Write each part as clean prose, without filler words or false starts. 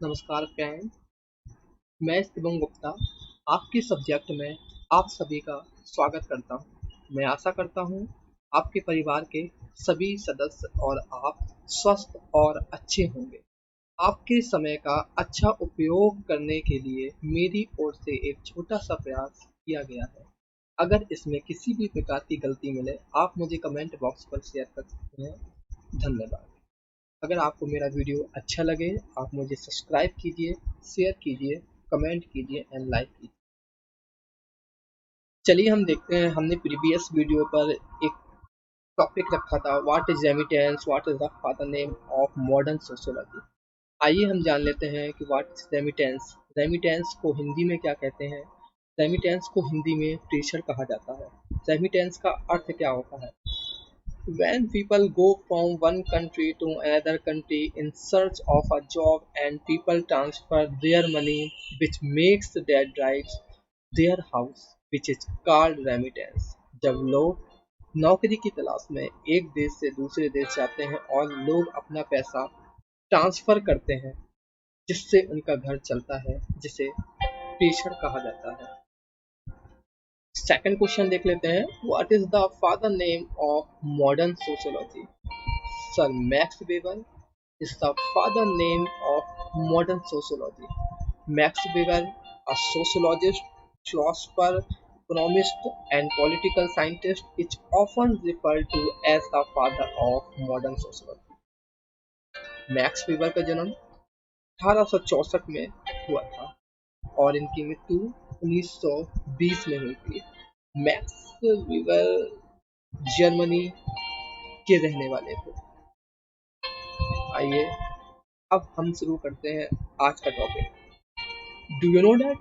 नमस्कार फ्रेंड, मैं शिवम गुप्ता आपके सब्जेक्ट में आप सभी का स्वागत करता हूं। मैं आशा करता हूं आपके परिवार के सभी सदस्य और आप स्वस्थ और अच्छे होंगे। आपके समय का अच्छा उपयोग करने के लिए मेरी ओर से एक छोटा सा प्रयास किया गया है। अगर इसमें किसी भी प्रकार की गलती मिले आप मुझे कमेंट बॉक्स पर शेयर कर सकते हैं। धन्यवाद। अगर आपको मेरा वीडियो अच्छा लगे आप मुझे सब्सक्राइब कीजिए, शेयर कीजिए, कमेंट कीजिए एंड लाइक कीजिए। चलिए हम देखते हैं, हमने प्रीवियस वीडियो पर एक टॉपिक रखा था, what is remittance, what is the father name of modern sociology. आइए हम जान लेते हैं कि व्हाट इज रेमिटेंस। रेमिटेंस को हिंदी में क्या कहते हैं। रेमिटेंस को हिंदी में प्रेषण कहा जाता है। रेमिटेंस का अर्थ क्या होता है। When people go from one country to another country in search of a job and people transfer their money which makes that drives their house which is called remittance। जब लोग नौकरी की तलाश में एक देश से दूसरे देश जाते हैं और लोग अपना पैसा ट्रांसफर करते हैं जिससे उनका घर चलता है, जिसे प्रेषण कहा जाता है। सेकंड क्वेश्चन देख लेते हैं, what is the father name of modern sociology. Sir max weber is the father name of modern sociology. Max Weber, a sociologist, philosopher, economist, and political scientist, is often referred to as the father of modern sociology. Max weber का जन्म 1864 में हुआ था और इनकी मृत्यु 1920 में हुई थी। मैक्स वेबर जर्मनी के रहने वाले थे। आइए अब हम शुरू करते हैं आज का topic. Do you know that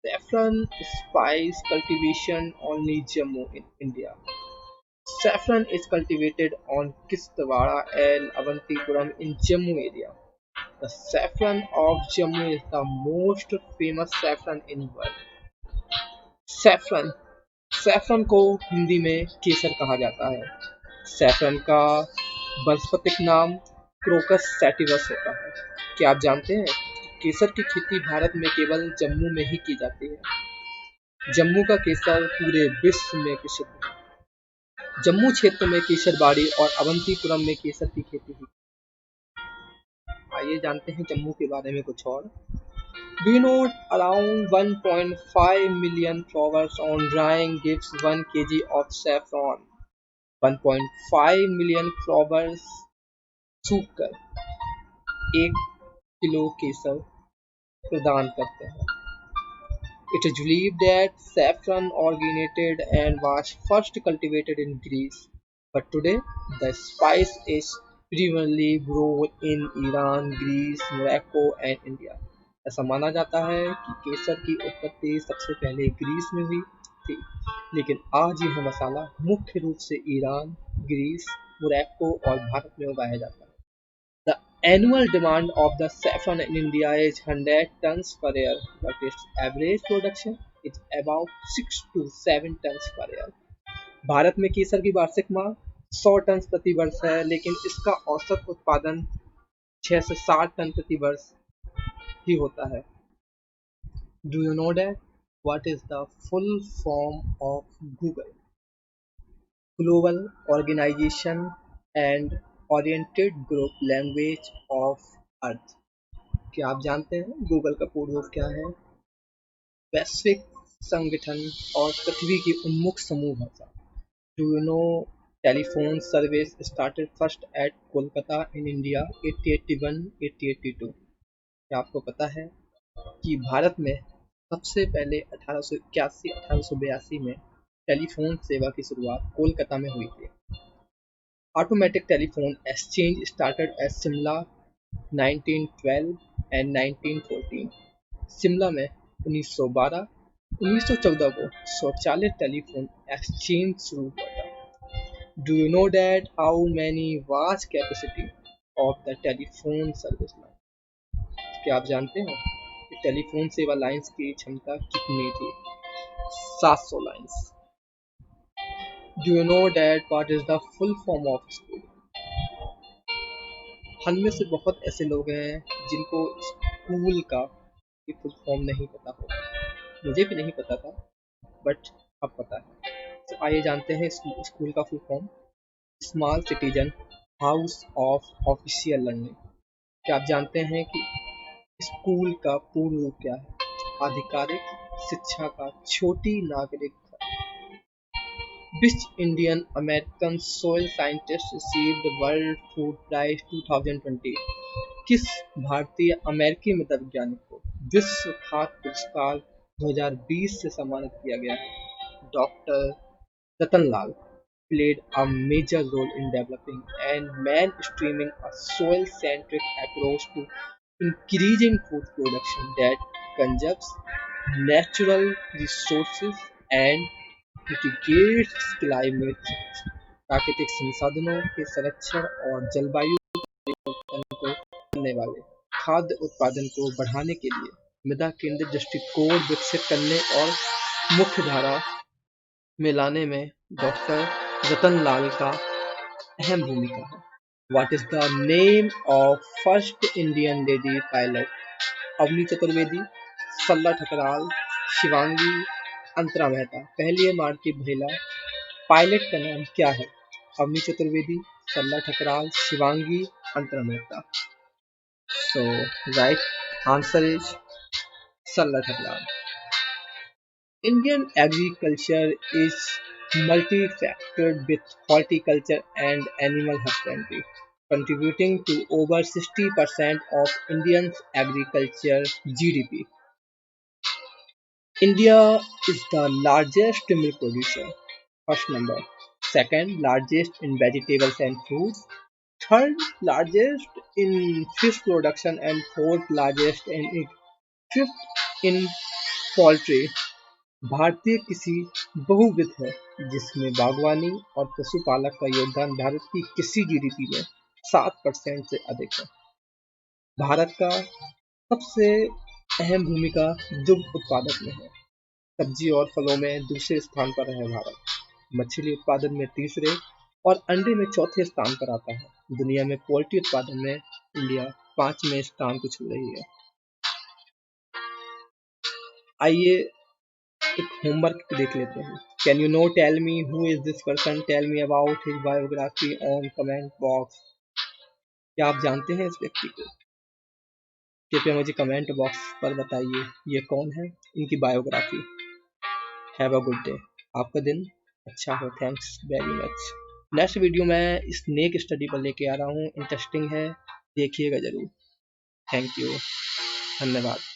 saffron spice cultivation only Jammu in India? Saffron is cultivated on Kishtwara and Avantipuram in Jammu area. The saffron of Jammu is the most famous saffron in world. Saffron saffron को हिंदी में केसर कहा जाता है। Saffron का वानस्पतिक नाम crocus sativus होता है। क्या आप जानते हैं केसर की खेती भारत में केवल जम्मू में ही की जाती है। जम्मू का केसर पूरे विश्व में प्रसिद्ध है। जम्मू क्षेत्र में केसरबाड़ी और अवंतीपुरम में केसर की खेती हुई। आइए जानते हैं जम्मू के बारे में कुछ और। Do you know around 1.5 million flowers on drying gives 1 kg of saffron? 1.5 million flowers सूखकर 1 किलो केसर प्रदान करते हैं। It is believed that saffron originated and was first cultivated in Greece, but today the spice is primarily grown in Iran, Greece, Morocco and India. ऐसा माना जाता है कि केसर की उत्पत्ति सबसे पहले ग्रीस में हुई थी, लेकिन आज यह मसाला मुख्य रूप से ईरान, ग्रीस, मोरक्को और भारत में उगाया जाता है। The annual demand of the saffron in India is 100 tons per year, but its average production is about 6 to 7 tons per year. Bharat में केसर की वार्षिक मांग 100 टन प्रति वर्ष है, लेकिन इसका औसत उत्पादन 6 से 7 टन प्रति वर्ष ही होता है। Do you know that what is the full form of Google? Global Organization and Oriented Group Language of Earth. क्या आप जानते हैं गूगल का पूर्ण रूप क्या है? वैश्विक संगठन और पृथ्वी की उन्मुख समूह भाषा। Do you know telephone service started first at Kolkata in India 1881-1882? क्या आपको पता है कि भारत में सबसे पहले 1881-1882 में टेलीफोन सेवा की शुरुआत कोलकाता में हुई थी। Automatic telephone exchange started at Shimla 1912 and 1914। Shimla में 1912 1914 को स्वचालित टेलीफोन एक्सचेंज शुरू हुआ था। Do you know that how many was capacity of the telephone service line? क्या आप जानते हैं कि टेलीफोन सेवा लाइंस की क्षमता कितनी थी? 700 lines. Do you know that what is the full form of school? हम में से बहुत ऐसे लोग हैं जिनको स्कूल का ये फुल फॉर्म नहीं पता होगा, मुझे भी नहीं पता था, बट अब पता है। तो आइए जानते हैं स्कूल का full form. Small citizen house of official learning. क्या आप जानते हैं कि स्कूल का पूर्ण रूप क्या है? आधिकारिक शिक्षा का छोटी नागरिक घर। Which Indian American soil scientist received the World Food Prize 2020? किस भारतीय अमेरिकी मृदा वैज्ञानिक को विश्व खाद्य पुरस्कार 2020 से सम्मानित किया गया है? Doctor Ratanlal played a major role in developing and mainstreaming a soil-centric approach to increasing food production that conserves natural resources and mitigates climate change। प्राकृतिक संसाधनों के संरक्षण और जलवायु परिवर्तन को करने वाले खाद्य उत्पादन को बढ़ाने के लिए मृदा केंद्रित दृष्टिकोण विकसित करने और मुख्य धारा में लाने में डॉक्टर रतनलाल का अहम भूमिका है। What is the name of first Indian lady pilot? Avani Chaturvedi, सल्ला ठकराल, शिवांगी, अंतरा मेहता। पहली भारतीय महिला पायलट का नाम क्या है? अवनी चतुर्वेदी, सल्ला ठकराल, शिवांगी, अंतरा Mehta. So right answer is सल्ला Thakral. Indian agriculture is multi-factored with horticulture and animal husbandry, contributing to over 60% of Indians' agriculture GDP. India is the largest milk producer, first number. Second largest in vegetables and fruits. Third largest in fish production and fourth largest in egg. Fifth in poultry। भारतीय कृषि बहुविध है जिसमें बागवानी और पशुपालक का योगदान भारत की कृषि जीडीपी में 7% से अधिक है। भारत का सबसे अहम भूमिका दुग्ध उत्पादन में है। सब्जी और फलों में दूसरे स्थान पर है भारत। मछली उत्पादन में तीसरे और अंडे में चौथे स्थान पर आता है। दुनिया में पोल्ट्री उत्पादन में इंडिया 5वें स्थान को छू रही है। आइए एक होमवर्क देख लेते हैं। Can you no tell me who is this person, tell me about his biography on comment box. क्या आप जानते हैं इस व्यक्ति को? कृपया मुझे कमेंट बॉक्स पर बताइए ये कौन है, इनकी biography. Have a good day, आपका दिन अच्छा हो। Thanks very much. Next video में स्नेक स्टडी पर लेके आ रहा हूँ, इंटरेस्टिंग है, देखिएगा जरूर। थैंक यू, धन्यवाद।